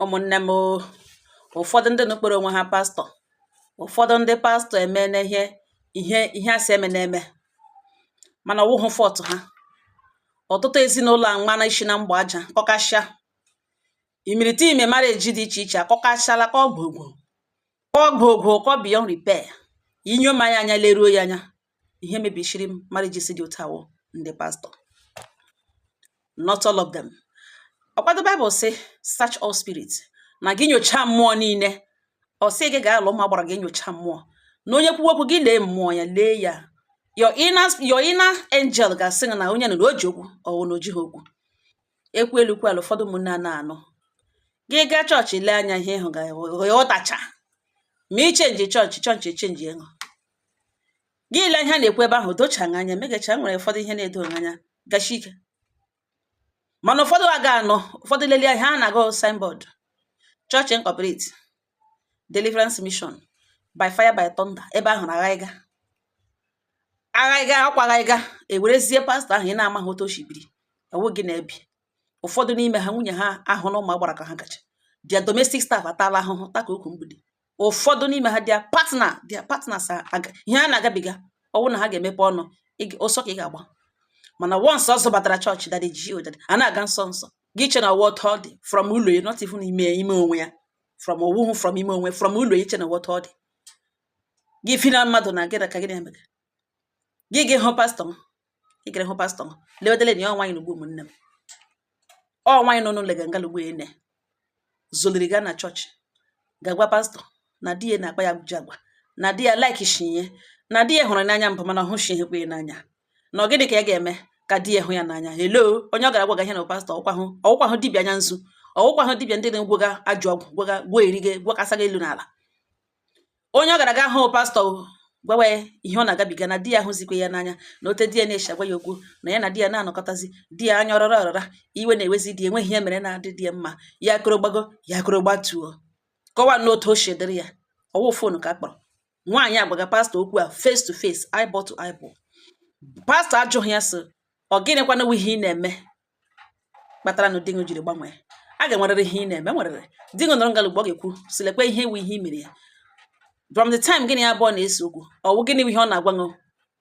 ụmụnne m ụfọdụ ndị nukporo onwe ha pastọ, ụfọdụ ndị pastọ eme na ihe asị eme na-eme mana ọwụhụ fọtụ ha. Ọtụtụ ezinụlọ a mana isi na mgba aja kọkasịa imirite ime mara eji dị iche iche akọkasịala ka ọgbogbo ka beyond repair. Inyo ma ya anya leruo ya anya, ihe mebisiri m mara eji si dị otu awụ ndị pastọ. Not all of them. Ọkwado Bible sị search all spirits, na gị nyocha mmụọ niile. Ọ sị gị ga-alụ ma gbara gị nyocha mmụọ na onye kwuo okwu gị lee mmụọ ya, lee ya. Your inner angel ga-asị na onye nọ n'oji okwu ọwụ na oji ha okwu. Ekwu elu kwelu ụfọdụ ụmụnne a na-anụ. Gị gaa chọọchị lee anya ihe ịhụ ga-ọtacha. Ma ichenji chọọchị echenji ịhụ. Gị lee ihe na-ekwu ebe ahụ dochaghị anya, megacha nwere ụfọdụ ihe na-edoghị anya gachi ike. Mana ụfọdụ aga anọ, ụfọdụ lelie ha na-aga signboard Church Incorporate Deliverance Mission by Fire by Thunder, ebe ahụ na aghaghịga ewerezie pastọ ahụ ị na-amaghị otu o shibiri ewu gị na-ebi. Ụfọdụ n'ime ha nwunye ha ahụ na ụmụ agbara ka ha gacha, dia domestic staff atala ahụhụ taka okwu mgbidi. Ụfọdụ n'ime ha dia partners ihe a na-agabiga ọwụ na ha ga-emepe ọnụ ụsọ ka ị ga-agba. Mana once ọzọ batara chọọchị dadi ji odadi a na-aga nsọ nsọ gị che na what all dị from ụlọ ya, not even ime onwe ya, from owuhu from ime onwe, from ụlọ ya che na what all dị. Gị fina mmadụ na gị ka gị na-eme gị hụ pastọ lewedele na ọnwa anyị n'ugbo ụmụnne m. Ọnwa anyị nọ n'ụlọ ga ngalugbo ene zoliri ga na chọọchị ga-agwa pastọ na di ya na-akpa ya ji agwa, na di ya like shinye, na di ya hụrụ n'anya mbụ mana ọhụ shi ekwe n'anya. Na gịnị ka ya ga-eme ka di ya hụ ya n'anya? Hello, onye ọ gara gwaga ihe na pastọ ọwụkwa hụ dibịa anya nzu, ọwụkwa hụ dibịa ndị na-egwoga ajụ ọgwụ gwo erige gwakasa elu n'ala. Onye ọ gara ga hụ pastọ gwawa ihe ọ na-agabiga na di ya hụzikwa ya n'anya, na ote di ya na-eshi agwa ya okwu na ya na di ya na-anọkọtazi, di ya anya ọrara iwe na-ewezi di enweghị ihe mere na-adị di ya mma, ya kụrụ gbago ya kụrụ gbatuo. Kọwa n'otu o shedịrị ya ọwụ fonu ka akpọrọ nwaanyị agwaga pastọ okwu a face to face, eyeball to eyeball. Pastọ ajụghị ya sị ọ gịnịkwana ihe ị na-eme kpatara na di gị jiri gbanwee. A ga-enwerịrị ihe ị na-eme nwerịrị di gị nọrọ ngalugbo ọ ga-ekwu silekwa ihe wu ihe i mere ya. From the time gịnị ya abụọ na-ese okwu ọwụ gịnị ihe ọ na-agwa gị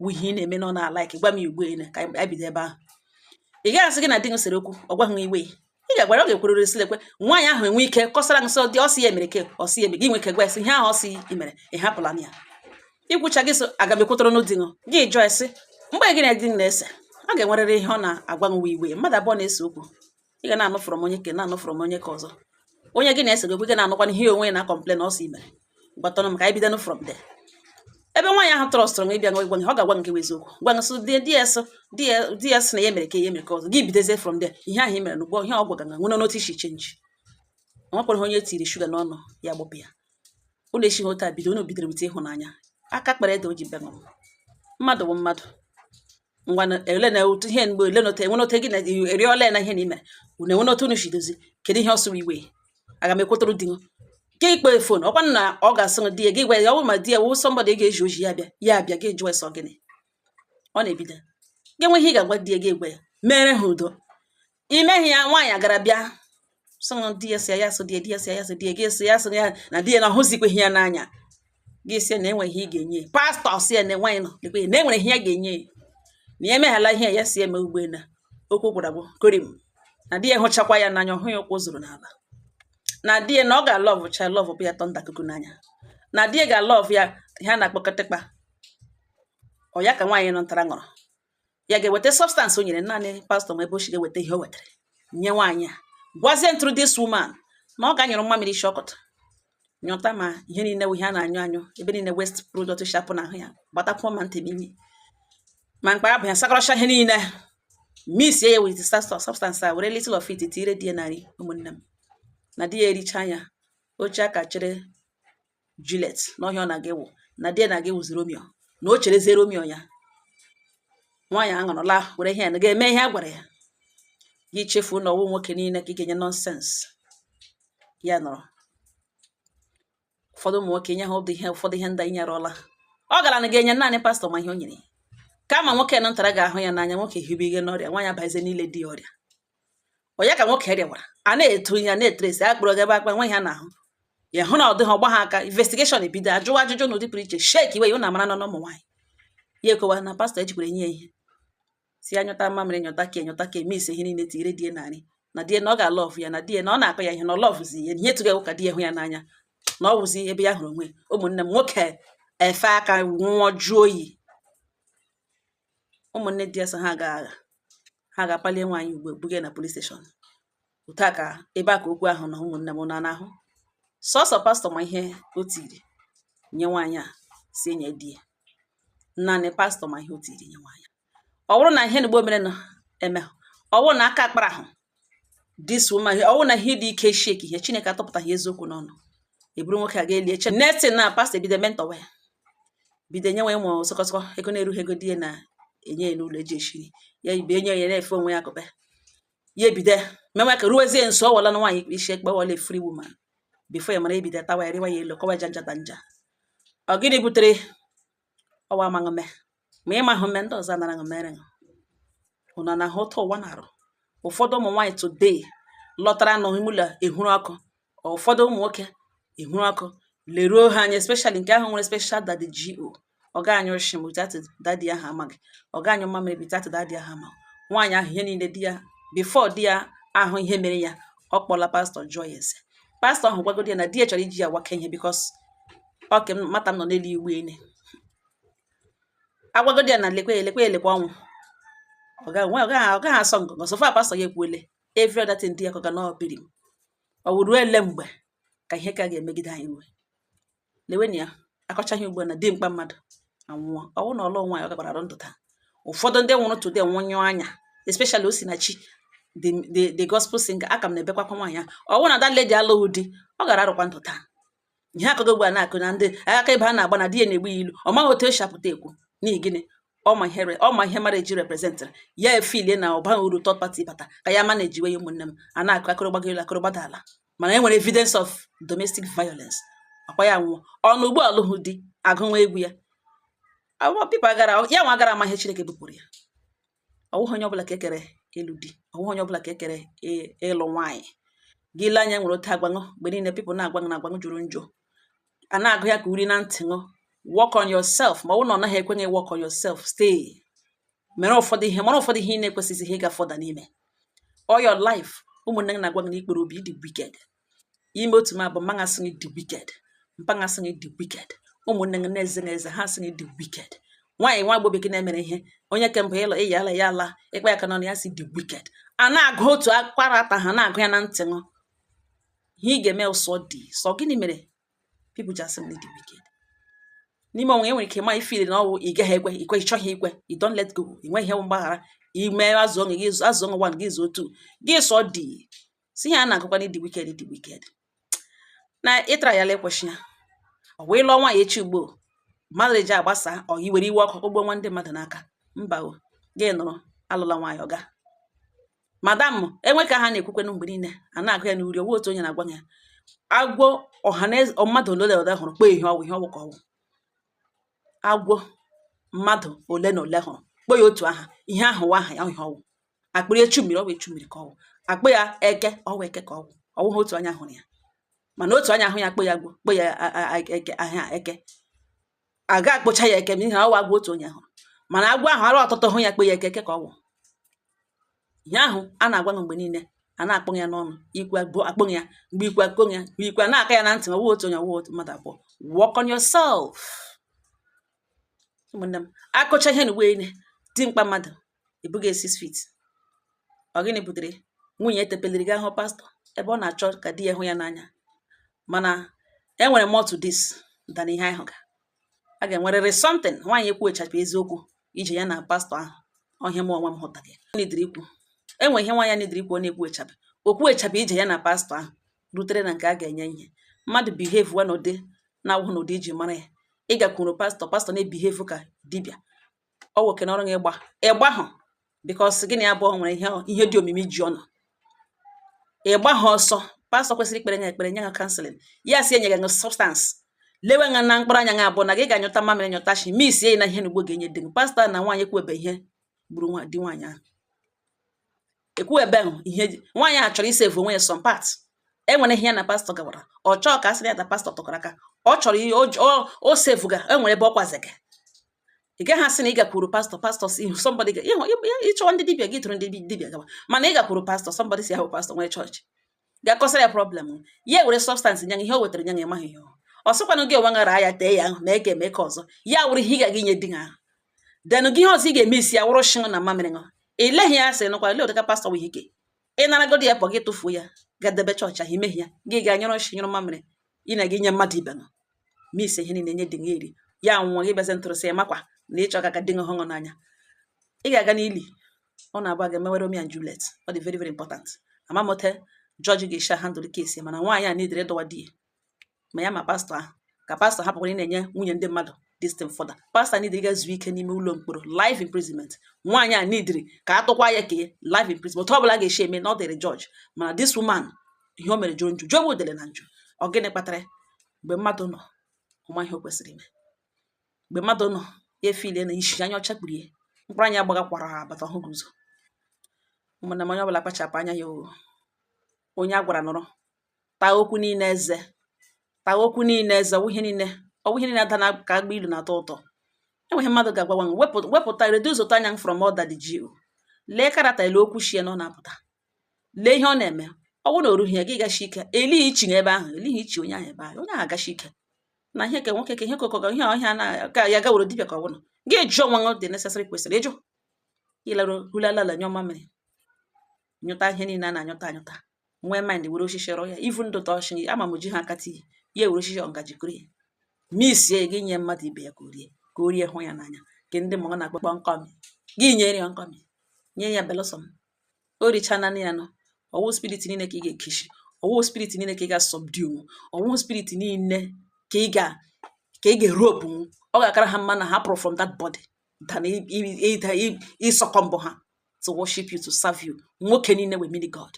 wu ihe ị na-eme na ọ na-alaiki gwa m ya ugbu a ka anyị bido ebe ahụ. Ị gaghị asị gị na di gị sere okwu ọ gwaghị iwe, ị ga-agwara ọ ga-ekwerere silekwe nwaanyị ahụ enwe ike kọsara gị sọ dị ọsị ya emere ke ọsị ya eme gị nwe ike gwa esi ihe ahụ ọsị i mere ị hapụla ya. Ikwucha gị so aga m ekwetara n'ụdị gị jụọ esi mgbe gị na di gị na-ese a ga-enwerịrị ihe ọ na-agwa nwe iwe. Mmadụ abụọ na-ese okwu ị ga na-anụ from onye ke na-anụ from onye ka ọzọ. Onye gị na-ese gị na-anụkwana ihe onwe na complain ọsị i mere. Gbatọrọ m ka anyị bido from there. Ebe nwaanyị ahụ trọstụrụ ịbịa gwa gị ọ ga-agwa nke eziokwu gwa gị sị di ya sị na ya mere ka ya mere ka ọzọ gị bidozie from there. Ihe ahụ i mere n'ugbo ihe ọ gwaga nga nwere n'otu isi chenji. Onwekwara onye tiri shuga n'ọnụ ya gbụpụ ya. Ụlọ esi ha otu a bido bidoro bute ịhụnanya aka kpara ede o ji bịa ṅụrụ. Mmadụ bụ mmadụ ngwa ele na otu ihe mgbe ele note enwe note gị na eriola na ihe na imere unu enwe note unu shidozi kedu ihe ọsụ iwe aga m ekwetara di gị ka ikpe fon ọkwa na ọ ga-asị gị di ya gị gwa ya ọ ma di ya wụ somebody ga-eji oji ya bịa gị jụọ eso gịnị ọ na-ebido gị nwe ihe ị ga-agwa di ya gị gwa ya mere ha udo. Imeghi ya nwaanyị gara bịa sị di ya si ya so di ya si ya so di ya gị si ya so ya na di ya na ọhụzikweghị ya n'anya gị si na enweghị ihe ị ga-enye pastọ si ya na nwaanyị nọ lekwe na enwere ihe ya ga-enye na ya emeghala ihe ya si eme ugbo na okwu gwara bụ korim na di ya hụchakwa ya n'anya ọhụ ya ụkwụ zuru n'ala, na di ya na ọ ga-alọvụ cha lọvụ bụ ya tọnda kuku n'anya, na di ya ga-alọvụ ya ha na-akpọkọtakpa ọ ya ka nwaanyị nọ ntara ṅụrụ ya ga-eweta substance o nyere naanị pastọ ma ebe o si ga-eweta ihe o wetara nye nwaanyị a gwazie ntụrụ this woman na ọ ga-anyụrụ mmamịrị isi ọkọta nyụta ma ihe niile ihe a na-anyụ ebe niile west product shapụ na ahụ ya gbatakwuo ma ntemimi ma mkpa abụ ya sakọrọcha ihe niile misie ya with substance a were little of it tire di ya narị ụmụnne m. Na di ya ericha anya oche aka chere Juliet n'ọhịa ọ na-aga ewu na di ya na-aga ewuzi Romeo na o cherezie Romeo ya. Nwaanyị aṅụrụla were ihe ya na ga-eme ihe a gwara ya gị chefuo na ọwụ nwoke niile ka ị ga-enye nọnsens ya nọrọ. Ụfọdụ ụmụ nwoke nye ha ụfọdụ ihe ndị nyerọla ọ gara na ga-enye naanị pastọ ma ihe o nyere kama nwoke nọ ntara ga-ahụ ya n'anya nwoke hibe ihe n'ọrịa nwaanyị abazie niile dị ọrịa. onye ka nwoke rịwara a na-eto ya na-etresi akpụrụ gị ebe akpa nwe ha n'ahụ ya hụ na ọ dịghị ọgba ha aka investigeshọn ebido ajụwa ajụjụ n'ụdị pụrụ iche sheki iwe na amara nọ n'ụmụ nwaanyị ya ekowa na pastọ ejikwere nye ihe si anyụta mamịrị nyọta ka eme ise ihe niile tinyere die narị na die na ọ ga-alọvụ ya na die na ọ na-akọ ya ihe na ọ lọvụzi ya ihe tụga ewu ka di ya hụ ya n'anya na ọ wụzi ebe ya hụrụ onwe ụmụnne m nwoke efe aka nwụọ jụọ oyi ụmụnne di ya so ha ga-akpalie nwaanyị ugbo buga na polis steshọn otu a ka ebe a ka okwu ahụ na ụmụnne m na n'ahụ sọsọ pastọ ma ihe o tiri nye nwaanyị a si enye di ya naanị pastọ ma ihe o tiri nye nwaanyị ọ bụrụ na ihe n'ugbo mere eme ọ bụrụ na aka akpara ahụ dis woman ọ bụrụ na ihe dị ike sheki ihe Chineke atọpụtaghị eziokwu n'ọnụ eburu nwoke a ga-eli eche netin na pastọ ebido mentọwa ya bido nye nwe ụmụ sọkọsọkọ ego na-erughị ego di ya na-enye ya n'ụlọ eji eshiri ya ibe enye ya na-efe onwe ya akụpe ya ebido menwe ka ruwezie nso ọwala na nwaanyị isi ekpe wala free woman bifo ya mara ebido tawa ya rịwa ya elu kọwa ja njata nja ọ gịnị butere ọwa amaghị ma ịma ahụ mme ndị ọzọ anara mere ụna na ha ụtọ ụwa na-arụ ụfọdụ ụmụ nwaanyị today lọtara n'ime ụlọ ehuru ọkụ ụfọdụ ụmụ nwoke ehuru ọkụ leruo ha anya especially nke ahụ nwere special daddy GO ọga anyị oshim bitati dadi ahụ amaghị ọga anyị mamịrị bitati dadi ahụ ama nwaanyị ahụ ihe niile di ya before di ya ahụ ihe mere ya ọ kpọla pastọ jụọ ya ese pastọ ahụ gwagodi ya na di ya chọrọ iji ya waka ihe bikos oke mata m nọ n'elu igwe ene agwagodi ya na elekwa ọnwụ ọ gaghị asọ ngọngọ sofa pastọ ya ekwuole every other thing di ya kọga n'obiri m ọ wuru ele mgbe ka ihe ka ga-emegide anyị iwe leweni ya akọchaghị ugbo na dimkpa mmadụ anwụọ ọwụ na ọlụ nwaanyị ọ gagbara ndụ taa ụfọdụ ndị nwụrụ today nwụnyụ anya especially Osinachi the gospel singer aka m na-ebekwakwa nwaanyị ọwụ na that lady alụghị di ọ gara arụkwa ndụ taa ihe akụgo ugbu a na-akụ na ndị aka ebe ha na-agba na di ya na-egbu ya ilu ọ maghị otu esi apụta ekwu n'ihi gịnị ọma ihe mara eji representịrị ya efilie na ọba uru third party bata ka ya ma na-ejiwe ya ụmụnne m a na-akụ akụrụgbago elu akụrụgbada ala mana e nwere evidence of domestic violence akwa ya nwụọ ọnụ ugbo alụghị di agụnwa egwu ya pipa ya nwa gara amaghị Chineke bupụrụ ya ọwụghị onye ọbụla ka ekere elu di ọwụghị onye ọbụla ka ekere ịlụ nwaanyị gị ile anya nwere otu agbanụ mgbe niile pipụl na-agbanụ na agbanụ juru njọ a na-agụ ya ka uri na ntị ṅụ work on yourself ma ọ bụrụ na ọ naghị ekwenye work on yourself stay mere ụfọdụ ihe mara ụfọdụ ihe ị na-ekwesịghị ihe ịga fọda n'ime all your life ụmụnne gị na-agwa gị na ikpere obi dị wicked ime otu m abụ mma asị gị dị wicked mpanga asị gị dị wicked ụmụnne gị na-eze na eze ha asị gị dị wicked nwaanyị nwa agbọghọ bekee na-emere ihe onye ke mbụ ịlọ ịya ala ya ala ịkpa ya ka nọ na ya si dị wicked a na-agụ otu akwara ata ha na-agụ ya na ntị ṅụ ihe ị ga-eme ụsọ dị sọ gịnị mere people just asị dị wicked n'ime onwe enwere ike ma ifili na ọwụ ị gaghị ikwe ịchọghị ikwe you don't let go inwe ihe mgbaghara ime azụ ọnụ one gị otu gị sọ dị si ihe a na-agụkwa dị wicked na ịtara ya lekwesị ya ọ wee lụọ nwaanyị echi ugbo mmadụ eji agbasa ọ iwere iwe ọkụ ụgbọ nwa ndị mmadụ n'aka mba o gị nụrụ alụla nwaanyị ọga madam enwe ka ha na-ekwukwenụ mgbe niile a na-agụ ya n'uri owe otu onye na-agwa ya agwọ ọhaneze mmadụ ole na ole hụrụ kpọọ ihe ọwụ ka ọwụ agwọ mmadụ ole na ole hụrụ kpọọ ya otu aha ihe ahụ wa aha ya ihe ọwụ akpịrị echu mmiri ọwụ echu mmiri ka ọwụ akpọ ya eke ọwụ eke ka ọwụ ọwụghị otu anya hụrụ ya mana otu anya ahụ ya kpọ ya agwọ kpọ ya eke aha eke aga akpụcha ya eke n'ihi na ọwụ agwọ otu onye hụrụ mana agwọ ahụ arụ ọtụtụ hụ ya kpọ ya eke ka ọwụ ihe ahụ a na-agwa mgbe niile a na-akpọ ya n'ọnụ ikwe akpọ ya mgbe ikwe akpọ ya mgbe ikwe na-aka ya na ntị ọwụ otu onye ọwụ otu mmadụ abụọ work on yourself ụmụnne m akụcha ihe n'ugbo ine dimkpa mmadụ ebughị 6 feet ọ gịnị butere nwunye etepeliri gị ahụ pastọ ebe ọ na-achọ ka di ya hụ ya n'anya mana enwere more to this than ihe ahụ ga a ga-enwerịrị something nwaanyị ekwuechapụ eziokwu ije ya na pastọ ahụ ọhịa m onwe m hụtara ya nidiri ikwu enwe ihe nwaanyị nidiri ikwu ọ na-ekwuechapụ okwuechapụ ije ya na pastọ ahụ rutere na nke a ga-enye ihe mmadụ behave wa n'ụdị na-awụghị n'ụdị iji mara ya ịgakwuru pastọ na-ebihave ka dibịa ọ nwoke n'ọrụ gị ịgba hụ bikos gịnị abụọ nwere ihe dị omimi ji ọnụ ịgba ha ọsọ pastọ kwesịrị ikpere nya ekpere nye ha kanselin ya si enye gị substance lewe nga na mkpụrụ anya ga abụọ na gị ga-anyụta mamịrị nyụta shi misie ya na ihe n'ugbo ga-enye dị gị pastọ na nwaanyị kwebe ihe gburu di nwaanyị ahụ ekwu ebe ihe nwaanyị a chọrọ isave onwe ya some parts enwere ihe ya na pastọ gawara ọ chọọ ka asịrị ya na pastọ tọkọrọ aka ọ chọrọ ihe o save ga enwere ebe ọ kwaziga ị gaghị asị na ị gakwuru pastọ si somebody ga ịchọwa ndị dibịa gị tụrụ ndị dibịa gawa mana ị gakwuru pastọ somebody si ahụ pastọ nwere chọọchị ga-akọsara ya problem ya were substance nya ihe o wetara nya nga ịmaghị ihe ọ sịkwanụ gị onwe ngara ya tee ya ahụ ma eke eme ka ọzọ ya were ihe ị ga-aga inye di ahụ denụ gị ihe ọzọ ị ga-eme isi ya wụrụ shịṅụ na mamịrị ṅụ ileghị ya sị nụkwa ile ụdịka pastọ wụ ike ị naragodi ya pọ gị tụfuo ya gadebe chọọchị ahụ imehie ya gị ga-anyụrụ shi nyụrụ mamịrị ị na gị nye mmadụ ibe nọ ma ise ihe niile nye dị nga eri ya nwụọ gị bezi ntụrụsị ya makwa na ịchọ ka dị hụṅụ n'anya ị ga-aga n'ili ọ na-abụ aga emewere Romeo and Juliet ọ dị very very important amamote jọji ga-eshi handụl kesi mana nwaanyị a na-edere dọwa di ma ya ma pastọ ahụ ka pastọ hapụkwara ị na-enye nwunye ndị mmadụ distin fọda pastọ nidiri ga zuo ike n'ime ụlọ mkpọrọ life imprisonment nwaanyị a nidiri ka a tụkwa ya kee life imprisonment ọ bụla ga-eshi eme na ọ dịrị jọji mana this woman ihe o mere jụrụ njụ jụọ dere na njụ ọ gịnị kpatara mgbe mmadụ nọ ọma ihe o kwesịrị ime mgbe mmadụ nọ efile na isi anya ọcha kpurie mkpụrụ anya gbagakwara ha abata ọhụụ ụzọ ụmụnna m onye ọbụla kpachapụ anya ya onye a gwara nọrọ taa okwu niile eze ọwụ ihe niile ada na ka agba ilu na-atọ ụtọ enweghị mmadụ ga-agwa wepụta reduce ụtọ anya from all that ji lee karata ele okwu shie na ọ na-apụta lee ihe ọ na-eme ọ bụrụ na o rughị ya gị gashi ike elighị ichi ebe ahụ elighị ichi onye ahụ ebe ahụ onye ahụ agashi ike na ihe ke nwoke ka ihe kokọga ihe ọhịa na ka ya gaworo dibịa ka ọ bụrụ gị jụọ nwa dị necessary kwesịrị ịjụ ịlarụhulalala nyọ mamịrị nyụta ihe niile a na-anyụta anyụta nwee mind were osisi rọ ya ivu ndụ tọọchị ama m ji ha akata ihe ya were osisi ọngaji kụrụ ya misie gị nye mmadụ ibe ya ka o rie hụ ya n'anya ke ndị mụọ na-akpakpọ nkọmi gị nyere ya nkọmi nye ya belụsọ o richana ya nọ ọwụ spirit niile ka ị ga-ekeshi ọwụ spirit niile ka ị ga-subdue ọwụ spirit niile ka ị ga-eropu ọ ga-akara ha mma na ha pụrụ from that body than ịsọkọ mbụ ha to worship you to serve you nwoke niile we mini God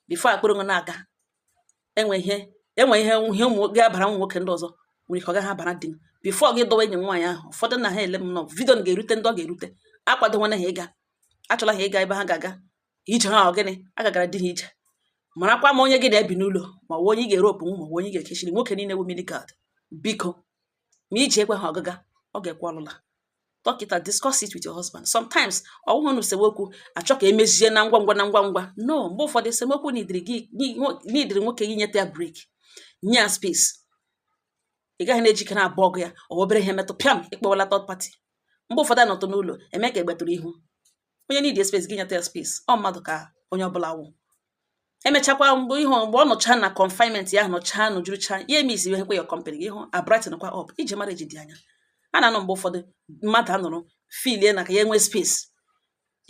before akpụrụ nwe na-aga enwe ihe ụmụ ga-abara ụmụ nwoke ndị ọzọ nwere ike ọ gaghị abara di before gị dọwa enyi nwaanyị ahụ ụfọdụ na ha ele m nọ vidio ga-erute ndị ọ ga-erute akwadowana ha ịga achọla ha ịga ebe ha ga-aga ije ha ọgịnị agagara di ha ije marakwa ma onye gị na-ebi n'ụlọ ma onye ị ga-eropu ma onye ị ga-ekechiri nwoke niile bụ mini God biko ma iji ekwe ha ọgaga ọ ga-ekwe ọlụla dọkịta discuss it with your husband sometimes ọwụhụ na esemokwu achọ ka emezie na ngwa ngwa no mgbe ụfọdụ esemokwu n'idiri nwoke gị nyeta ya break nye ya space ị gaghị na-ejikere abụọ gị ya ọ obere ihe metụ pịam ịkpọwala third party mgbe ụfọdụ anọtụ n'ụlọ eme ka egbetụrụ ihu onye need space gị nyeta ya space ọ mmadụ ka onye ọbụla wụ emechakwa mgbe ọ nọcha na confinement ya nọcha nụjurucha ihe emisi ihe kwe ya company gị hụ abrighten kwa up iji mara eji dị anya a na-anọ mgbe ụfọdụ mmadụ anụrụ filie na ka ya nwee space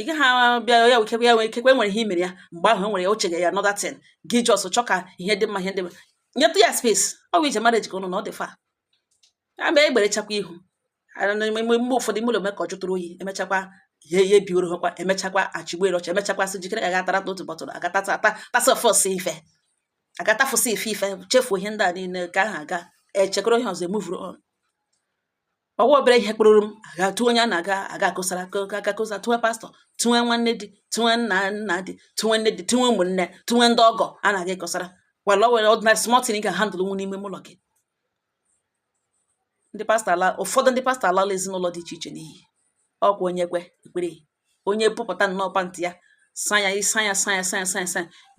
ị gaghị abịa ya wekekwe ya nwekekwe nwere ihe imere ya mgbe ahụ enwere ya o chege ya another thing gị just chọ ka ihe dị mma ihe ndị nyetụ ya space ọ bụ ije mara ejikọ ụnụ na ọ dị fa abịa egberechakwa ihu mgbe ụfọdụ ime ụlọ mee ka ọ jụtụrụ oyi emechakwa ihe bioro hụkwa emechakwa achịgbere ọcha emechakwa sị jikere agatara n'otu bọtụrụ agatafụsị ife chefuo ihe ndị a niile ka ahụ aga echekọrọ ihe ọzọ emuvuru on ọwa obere ihe kpụrụrụ m aga tụọ onye a na-aga akụsa tụwe pastọ tụwe nwanne di tụwe nna di tụwe nne di tụwe ụmụnne tụwe ndị ọgọ a na-aga ịkọsara wala were ọdịnarị smọtin ga handụl nwu n'ime ụlọ gị ụfọdụ ndị pastọ alala ezinụlọ dị iche iche n'ihi ọkwa onye kwe ekpere onye pụpụta nnọọ pantị ya sanya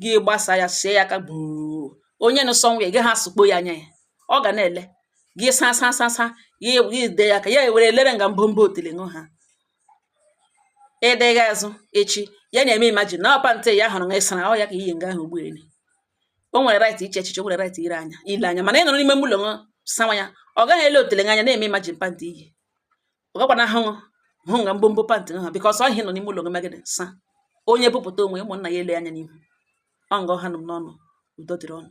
gị gbasa ya sie ya aka gboo onye nụsọ nwa ya gị ha sụkpo ya anya ya ọ ga na-ele gị sa gị de ya ka ya were elere nga mbombo otele ṅụ ha edega azụ echi ya na-eme imajin na ọpantị ya hụrụ nga ịsara ọ ya ka ihe nga ahụ ugbuelu o nwere right iche echiche o nwere right ile anya mana ị nọrọ n'ime ụlọ ṅụ sawa ya ọ gaghị ele otele anya na-eme imajin pantị iyi ọ gakwana hụ nga mbombo pantị ha bikọs ọ ihe nọ n'ime ụlọ gị megide sa onye bụpụta onwe ụmụnna ya ele anya n'ihu ọ nga ọha nọ n'ọnụ udo dịrị ọnụ